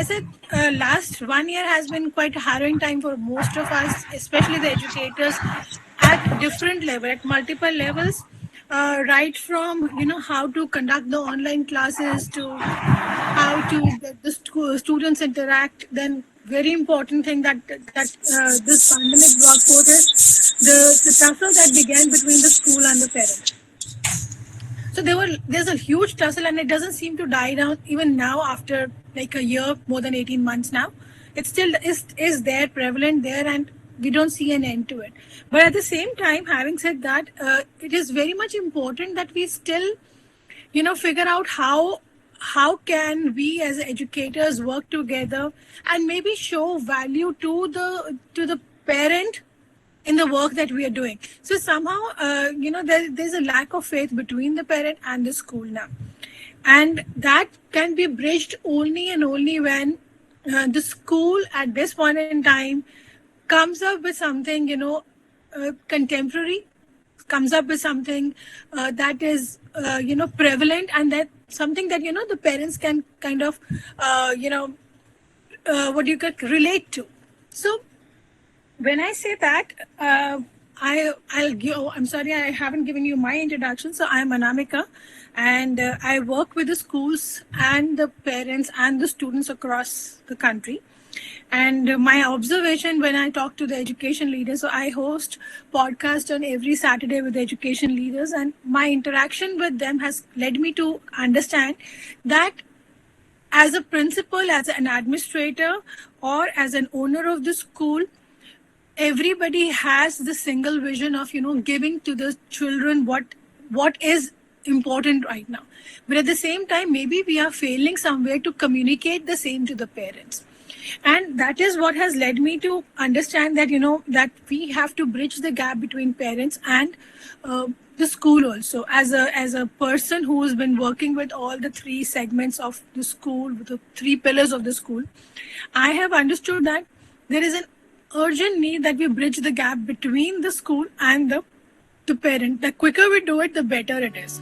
said, last 1 year has been quite a harrowing time for most of us, especially the educators at different level, at multiple levels. Right from how to conduct the online classes to how to the students interact. Then very important thing that this pandemic brought forth is the tussle that began between the school and the parent. So there's a huge tussle, and it doesn't seem to die down even now after like a year, more than 18 months now. It still is there, prevalent there, and we don't see an end to it. But at the same time, having said that, it is very much important that we still figure out how can we as educators work together and maybe show value to the parent in the work that we are doing. So somehow, there's a lack of faith between the parent and the school now. And that can be bridged only and only when the school at this point in time comes up with something, contemporary, comes up with something that is, prevalent, and that something that, the parents can kind of, what you could relate to. So when I say that, I'll give. I'm sorry, I haven't given you my introduction. So I'm Anamika, and I work with the schools and the parents and the students across the country. And my observation when I talk to the education leaders, so I host podcast on every Saturday with education leaders, and my interaction with them has led me to understand that as a principal, as an administrator, or as an owner of the school, everybody has the single vision of giving to the children what is important right now. But at the same time, maybe we are failing somewhere to communicate the same to the parents. And that is what has led me to understand that that we have to bridge the gap between parents and the school also. As a person who has been working with all the three segments of the school, with the three pillars of the school, I have understood that there is an urgent need that we bridge the gap between the school and the parent. The quicker we do it, the better it is.